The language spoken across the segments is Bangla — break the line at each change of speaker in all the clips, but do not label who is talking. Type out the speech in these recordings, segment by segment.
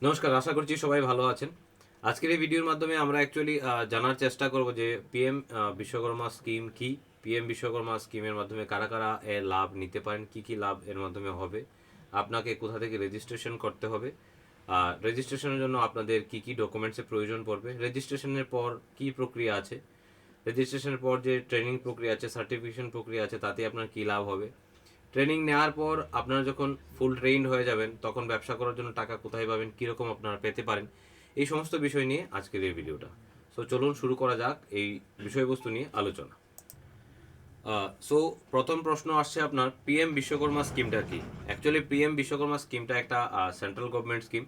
নমস্কার, আশা করছি সবাই ভালো আছেন। আজকের এই ভিডিওর মাধ্যমে আমরা অ্যাকচুয়ালি জানার চেষ্টা করব যে পিএম বিশ্বকর্মা স্কিম কি, পিএম বিশ্বকর্মা স্কিমের মাধ্যমে কারা কারা এর লাভ নিতে পারেন, কি কি লাভ এর মাধ্যমে হবে, আপনাকে কোথা থেকে রেজিস্ট্রেশন করতে হবে, আর রেজিস্ট্রেশনের জন্য আপনাদের কি কি ডকুমেন্টসের প্রয়োজন পড়বে, রেজিস্ট্রেশনের পর কি প্রক্রিয়া আছে, রেজিস্ট্রেশনের পর যে ট্রেনিং প্রক্রিয়া আছে, সার্টিফিকেশন প্রক্রিয়া আছে, তাতে আপনার কি লাভ হবে, ট্রেনিং নেওয়ার পর আপনারা যখন ফুল ট্রেইনড হয়ে যাবেন তখন ব্যবসা করার জন্য টাকা কোথায় পাবেন, কীরকম আপনারা পেতে পারেন, এই সমস্ত বিষয় নিয়ে আজকের এই ভিডিওটা। সো চলুন শুরু করা যাক এই বিষয়বস্তু নিয়ে আলোচনা। সো প্রথম প্রশ্ন আসছে আপনার, পিএম বিশ্বকর্মা স্কিমটা কি? অ্যাকচুয়ালি পিএম বিশ্বকর্মা স্কিমটা একটা সেন্ট্রাল গভর্নমেন্ট স্কিম,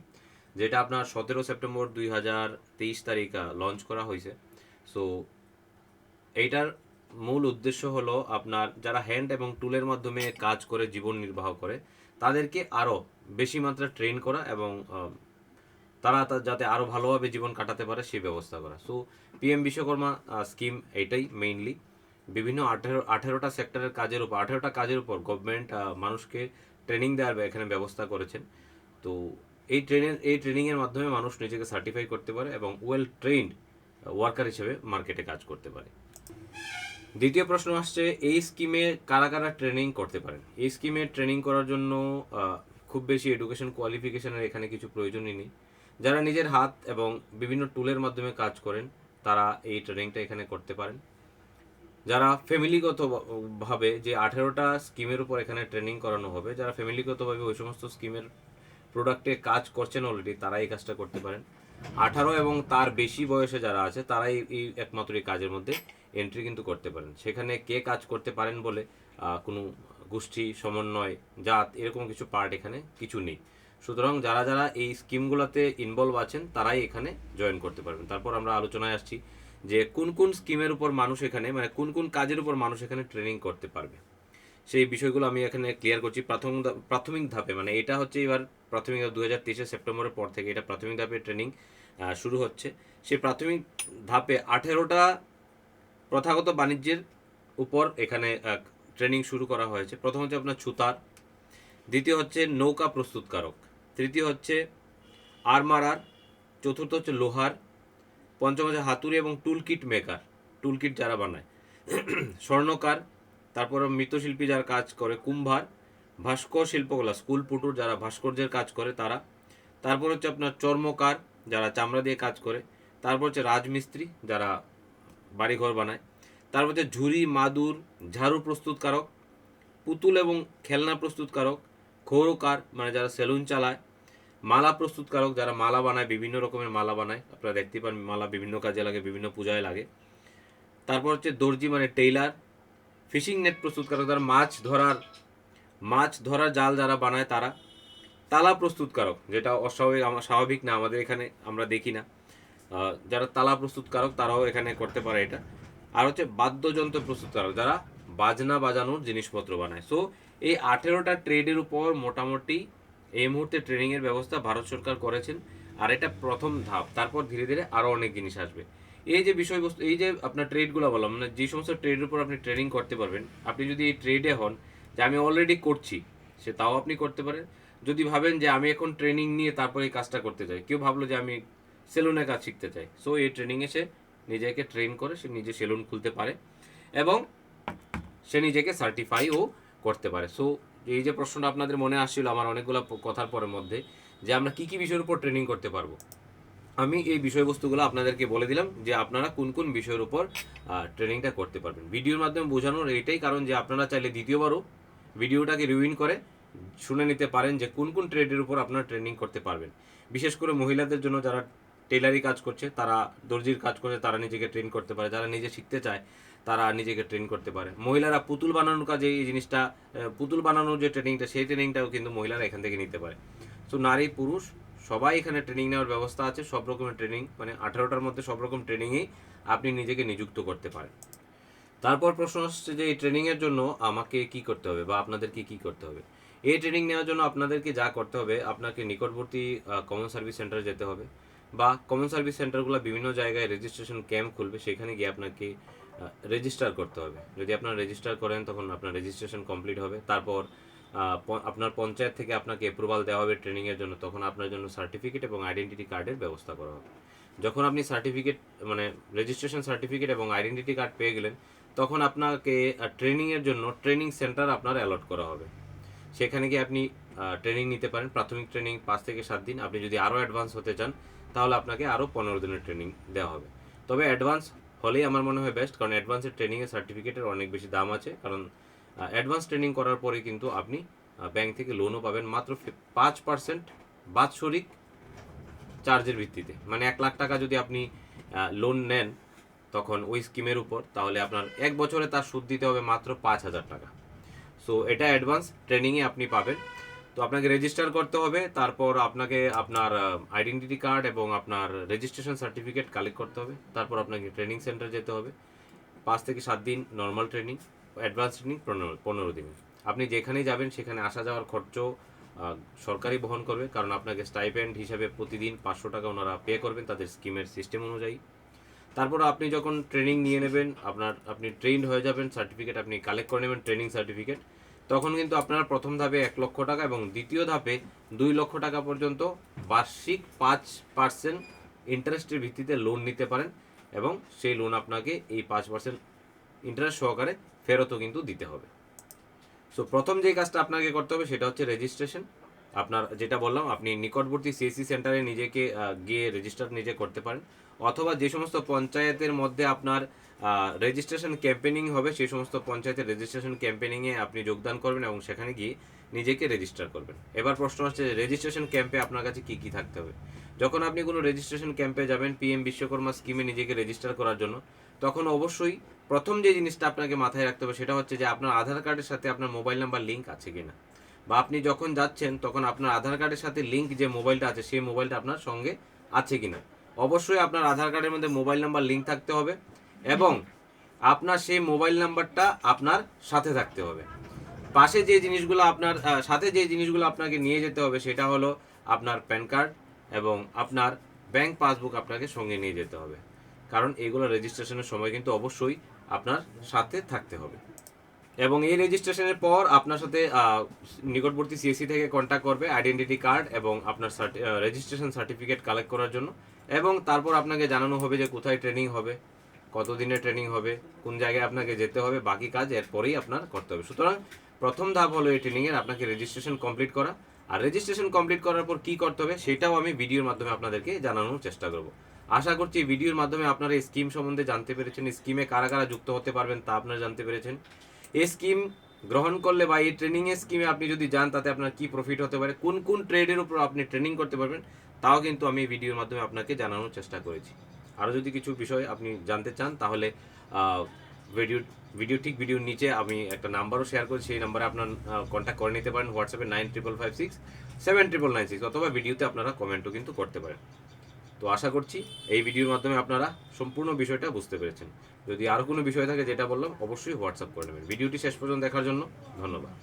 যেটা আপনার 17 সেপ্টেম্বর 2023 তারিখ লঞ্চ করা হয়েছে। সো এইটার মূল উদ্দেশ্য হলো আপনার যারা হ্যান্ড এবং টুলের মাধ্যমে কাজ করে জীবন নির্বাহ করে তাদেরকে আরও বেশি মাত্রা ট্রেন করা এবং তারা যাতে আরও ভালোভাবে জীবন কাটাতে পারে সেই ব্যবস্থা করা। সো পিএম বিশ্বকর্মা স্কিম এইটাই মেইনলি বিভিন্ন 18টা সেক্টরের কাজের উপর 18টা কাজের উপর গভর্নমেন্ট মানুষকে ট্রেনিং দেওয়ার এখানে ব্যবস্থা করেছেন। তো এই ট্রেনিংয়ের মাধ্যমে মানুষ নিজেকে সার্টিফাই করতে পারে এবং ওয়েল ট্রেন্ড ওয়ার্কার হিসেবে মার্কেটে কাজ করতে পারে। দ্বিতীয় প্রশ্ন আসছে, এই স্কিমে কারা কারা ট্রেনিং করতে পারেন? এই স্কিমে ট্রেনিং করার জন্য খুব বেশি এডুকেশন কোয়ালিফিকেশনের এখানে কিছু প্রয়োজনই নেই। যারা নিজের হাত এবং বিভিন্ন টুলের মাধ্যমে কাজ করেন তারা এই ট্রেনিংটা এখানে করতে পারেন। যারা ফ্যামিলিগতভাবে যে 18টা স্কিমের উপর এখানে ট্রেনিং করানো হবে, যারা ফ্যামিলিগতভাবে ওই সমস্ত স্কিমের প্রোডাক্টে কাজ করছেন অলরেডি, তারা এই কাজটা করতে পারেন। 18 এবং তার বেশি বয়সে যারা আছে তারাই এই একমাত্র এই কাজের মধ্যে এন্ট্রি কিন্তু করতে পারেন। সেখানে কে কাজ করতে পারেন বলে কোনো গোষ্ঠী, সমন্বয়, জাত এরকম কিছু পার্ট এখানে কিছু নেই। সুতরাং যারা যারা এই স্কিমগুলোতে ইনভলভ আছেন তারাই এখানে জয়েন করতে পারবেন। তারপর আমরা আলোচনায় আসছি যে কোন কোন স্কিমের উপর মানুষ এখানে, মানে কোন কোন কাজের উপর মানুষ এখানে ট্রেনিং করতে পারবে, সেই বিষয়গুলো আমি এখানে ক্লিয়ার করছি। প্রাথমিক ধাপে, মানে এটা হচ্ছে এবার প্রাথমিক 2023 সেপ্টেম্বরের পর থেকে এটা প্রাথমিক ধাপে ট্রেনিং শুরু হচ্ছে। সেই প্রাথমিক ধাপে 18টা প্রথাগত বাণিজ্যের উপর এখানে ট্রেনিং শুরু করা হয়েছে। প্রথম হচ্ছে আপনার ছুতার, দ্বিতীয় হচ্ছে নৌকা প্রস্তুতকারক, তৃতীয় হচ্ছে আর্মারার, চতুর্থ হচ্ছে লোহার, পঞ্চম হচ্ছে হাতুড়ি এবং টুলকিট মেকার, টুলকিট যারা বানায়, স্বর্ণকার, তারপর মৃৎশিল্পী যারা কাজ করে, কুম্ভার, ভাস্কর শিল্পকলা, স্কুল পুটুর যারা ভাস্কর্যের কাজ করে তারা, তারপর হচ্ছে আপনার চর্মকার যারা চামড়া দিয়ে কাজ করে, তারপর হচ্ছে রাজমিস্ত্রি যারা বাড়িঘর বানায়, তারপর হচ্ছে ঝুড়ি, মাদুর, ঝাড়ু প্রস্তুতকারক, পুতুল এবং খেলনা প্রস্তুতকারক, ক্ষৌরকার মানে যারা সেলুন চালায়, মালা প্রস্তুতকারক যারা মালা বানায়, বিভিন্ন রকমের মালা বানায়, আপনারা দেখতে পান মালা বিভিন্ন কাজে লাগে, বিভিন্ন পূজায় লাগে, তারপর হচ্ছে দর্জি মানে টেইলার, ফিশিং নেট প্রস্তুতকারক যারা মাছ ধরার জাল যারা বানায় তারা, তালা প্রস্তুতকারক যেটা অস্বাভাবিক, স্বাভাবিক না, আমাদের এখানে আমরা দেখি না, যারা তালা প্রস্তুতকারক তারাও এখানে করতে পারে এটা। আর হচ্ছে বাদ্যযন্ত্র প্রস্তুতকারক যারা বাজনা বাজানোর জিনিসপত্র বানায়। সো এই 18টা ট্রেডের উপর মোটামুটি এই মুহূর্তে ট্রেনিংয়ের ব্যবস্থা ভারত সরকার করেছেন। আর এটা প্রথম ধাপ, তারপর ধীরে ধীরে আরও অনেক জিনিস আসবে। এই যে বিষয়বস্তু, এই যে আপনার ট্রেডগুলো বললাম, মানে যে সমস্ত ট্রেডের উপর আপনি ট্রেনিং করতে পারবেন, আপনি যদি এই ট্রেডে হন যে আমি অলরেডি করছি, সে তাও আপনি করতে পারেন। যদি ভাবেন যে আমি এখন ট্রেনিং নিয়ে তারপরে এই কাজটা করতে চাই, কেউ ভাবলো যে আমি সেলুনের কাজ শিখতে চাই, সো এই ট্রেনিংয়ে সে নিজেকে ট্রেন করে সে নিজে সেলুন খুলতে পারে এবং সে নিজেকে সার্টিফাইও করতে পারে। সো এই যে প্রশ্নটা আপনাদের মনে আসছিল আমার অনেকগুলো কথার পরের মধ্যে, যে আমরা কি কি বিষয়ের উপর ট্রেনিং করতে পারবো, আমি এই বিষয়বস্তুগুলো আপনাদেরকে বলে দিলাম যে আপনারা কোন কোন বিষয়ের উপর ট্রেনিংটা করতে পারবেন। ভিডিওর মাধ্যমে বোঝানোর এইটাই কারণ যে আপনারা চাইলে দ্বিতীয়বারও ভিডিওটাকে রিউইন করে শুনে নিতে পারেন যে কোন কোন ট্রেডের উপর আপনারা ট্রেনিং করতে পারবেন। বিশেষ করে মহিলাদের জন্য যারা টেলারি কাজ করছে, তারা দর্জির কাজ করছে, তারা নিজেকে ট্রেন করতে পারে, যারা নিজে শিখতে চায় তারা নিজেকে ট্রেন করতে পারে। মহিলারা পুতুল বানানোর কাজে এই জিনিসটা, পুতুল বানানোর যে ট্রেনিংটা, সেই ট্রেনিংটাও কিন্তু মহিলারা এখান থেকে নিতে পারে। তো নারী পুরুষ সবাই এখানে ট্রেনিং নেওয়ার ব্যবস্থা আছে। সব রকমের ট্রেনিং, মানে 18টার মধ্যে সব রকম ট্রেনিংয়েই আপনি নিজেকে নিযুক্ত করতে পারেন। তারপর প্রশ্ন আসছে যে এই ট্রেনিংয়ের জন্য আমাকে কি করতে হবে বা আপনাদেরকে কি করতে হবে। এই ট্রেনিং নেওয়ার জন্য আপনাদেরকে যা করতে হবে, আপনাকে নিকটবর্তী কমন সার্ভিস সেন্টারে যেতে হবে, বা কমন সার্ভিস সেন্টারগুলো বিভিন্ন জায়গায় রেজিস্ট্রেশন ক্যাম্প খুলবে, সেখানে গিয়ে আপনাকে রেজিস্টার করতে হবে। যদি আপনারা রেজিস্টার করেন তখন আপনার রেজিস্ট্রেশন কমপ্লিট হবে। তারপর আপনার পঞ্চায়েত থেকে আপনাকে অ্যাপ্রুভাল দেওয়া হবে ট্রেনিংয়ের জন্য, তখন আপনার জন্য সার্টিফিকেট এবং আইডেন্টিটি কার্ডের ব্যবস্থা করা হবে। যখন আপনি সার্টিফিকেট মানে রেজিস্ট্রেশন সার্টিফিকেট এবং আইডেন্টিটি কার্ড পেয়ে গেলেন, তখন আপনাকে ট্রেনিংয়ের জন্য ট্রেনিং সেন্টার আপনার অ্যালট করা হবে। সেখানে গিয়ে আপনি ট্রেনিং নিতে পারেন। প্রাথমিক ট্রেনিং 5 থেকে 7 দিন। আপনি যদি আরও অ্যাডভান্স হতে চান তাহলে আপনাকে আরও 15 দিনের ট্রেনিং দেওয়া হবে। তবে অ্যাডভান্স হলেই আমার মনে হয় বেস্ট, কারণ অ্যাডভান্সের ট্রেনিংয়ের সার্টিফিকেটের অনেক বেশি দাম আছে। কারণ অ্যাডভান্স ট্রেনিং করার পরে কিন্তু আপনি ব্যাংক থেকে লোনও পাবেন মাত্র 5% বাৎসরিক চার্জের ভিত্তিতে। মানে 1 লাখ টাকা যদি আপনি লোন নেন তখন ওই স্কিমের উপর, তাহলে আপনার 1 বছরে তার সুদ দিতে হবে মাত্র 5,000 টাকা। সো এটা অ্যাডভান্স ট্রেনিংয়ে আপনি পাবেন। তো আপনাকে রেজিস্টার করতে হবে, তারপর আপনাকে আপনার আইডেন্টিটি কার্ড এবং আপনার রেজিস্ট্রেশন সার্টিফিকেট কালেক্ট করতে হবে, তারপর আপনাকে ট্রেনিং সেন্টার যেতে হবে। 5 থেকে 7 দিন নর্মাল ট্রেনিং, অ্যাডভান্স ট্রেনিং 15 দিন। আপনি যেখানেই যাবেন সেখানে আসা যাওয়ার খরচ সরকারই বহন করবে, কারণ আপনাকে স্টাইপেন্ড হিসাবে প্রতিদিন 500 টাকা ওনারা পে করবেন তাদের স্কিমের সিস্টেম অনুযায়ী। তারপর আপনি যখন ট্রেনিং নিয়ে নেবেন, আপনি ট্রেন্ড হয়ে যাবেন, সার্টিফিকেট আপনি কালেক্ট করে নেবেন ট্রেনিং সার্টিফিকেট, তখন কিন্তু আপনার প্রথম ধাপে 1 লক্ষ টাকা এবং দ্বিতীয় ধাপে 2 লক্ষ টাকা পর্যন্ত বার্ষিক 5% ইন্টারেস্টের ভিত্তিতে লোন নিতে পারেন, এবং সেই লোন আপনাকে এই 5% ইন্টারেস্ট সহকারে ফেরতও কিন্তু দিতে হবে। সো প্রথম যে কাজটা আপনাকে করতে হবে সেটা হচ্ছে রেজিস্ট্রেশন। আপনার যেটা বললাম, আপনি নিকটবর্তী সিএসসি সেন্টারে নিজেকে গিয়ে রেজিস্টার নিজে করতে পারেন, অথবা যে সমস্ত পঞ্চায়েতের মধ্যে আপনার রেজিস্ট্রেশন ক্যাম্পেনিং হবে সেই সমস্ত পঞ্চায়েতের রেজিস্ট্রেশন ক্যাম্পেনিংয়ে আপনি যোগদান করবেন এবং সেখানে গিয়ে নিজেকে রেজিস্টার করবেন। এবার প্রশ্ন হচ্ছে রেজিস্ট্রেশন ক্যাম্পে আপনার কাছে কী কী থাকতে হবে। যখন আপনি কোনো রেজিস্ট্রেশন ক্যাম্পে যাবেন পিএম বিশ্বকর্মা স্কিমে নিজেকে রেজিস্টার করার জন্য, তখন অবশ্যই প্রথম যে জিনিসটা আপনাকে মাথায় রাখতে হবে সেটা হচ্ছে যে আপনার আধার কার্ডের সাথে আপনার মোবাইল নাম্বার লিঙ্ক আছে কিনা, বা আপনি যখন যাচ্ছেন তখন আপনার আধার কার্ডের সাথে লিঙ্ক যে মোবাইলটা আছে সেই মোবাইলটা আপনার সঙ্গে আছে কিনা। অবশ্যই আপনার আধার কার্ডের মধ্যে মোবাইল নাম্বার লিঙ্ক থাকতে হবে এবং আপনার সেই মোবাইল নাম্বারটা আপনার সাথে থাকতে হবে। পাশে যে জিনিসগুলো আপনার সাথে যে জিনিসগুলো আপনাকে নিয়ে যেতে হবে সেটা হলো আপনার প্যান কার্ড এবং আপনার ব্যাংক পাসবুক আপনাকে সঙ্গে নিয়ে যেতে হবে, কারণ এগুলো রেজিস্ট্রেশনের সময় কিন্তু অবশ্যই আপনার সাথে থাকতে হবে। এবং এই রেজিস্ট্রেশনের পর আপনার সাথে নিকটবর্তী সিএসসি থেকে কন্ট্যাক্ট করবে আইডেন্টিটি কার্ড এবং আপনার রেজিস্ট্রেশন সার্টিফিকেট কালেক্ট করার জন্য, এবং তারপর আপনাকে জানানো হবে যে কোথায় ট্রেনিং হবে, কতদিনের ট্রেনিং হবে, কোন জায়গায় আপনাকে যেতে হবে, বাকি কাজ এরপরেই আপনার করতে হবে। সুতরাং প্রথম ধাপ হলো এই ট্রেনিংয়ের আপনাকে রেজিস্ট্রেশন কমপ্লিট করা, আর রেজিস্ট্রেশন কমপ্লিট করার পর কী করতে হবে সেটাও আমি ভিডিওর মাধ্যমে আপনাদেরকে জানানোর চেষ্টা করব। আশা করছি এই ভিডিওর মাধ্যমে আপনারা এই স্কিম সম্বন্ধে জানতে পেরেছেন, স্কিমে কারা কারা যুক্ত হতে পারবেন তা আপনারা জানতে পেরেছেন। এই স্কিম গ্রহণ করলে বা এই ট্রেনিংয়ের স্কিমে আপনি যদি যান তাতে আপনার কী প্রফিট হতে পারে, কোন কোন ট্রেডের উপর আপনি ট্রেনিং করতে পারবেন, তাও কিন্তু আমি এই ভিডিওর মাধ্যমে আপনাকে জানানোর চেষ্টা করেছি। আরও যদি কিছু বিষয় আপনি জানতে চান তাহলে ভিডিওর নিচে আমি একটা নাম্বারও শেয়ার করেছি, সেই নাম্বারে আপনার কন্ট্যাক্ট করে নিতে পারেন হোয়াটসঅ্যাপে 9556 অথবা ভিডিওতে আপনারা কমেন্টও কিন্তু করতে পারেন। তো আশা করছি এই ভিডিওর মাধ্যমে আপনারা সম্পূর্ণ বিষয়টা বুঝতে পেরেছেন। যদি আরও কোনো বিষয় থাকে যেটা বললাম অবশ্যই হোয়াটসঅ্যাপ করে নেবেন। ভিডিওটি শেষ পর্যন্ত দেখার জন্য ধন্যবাদ।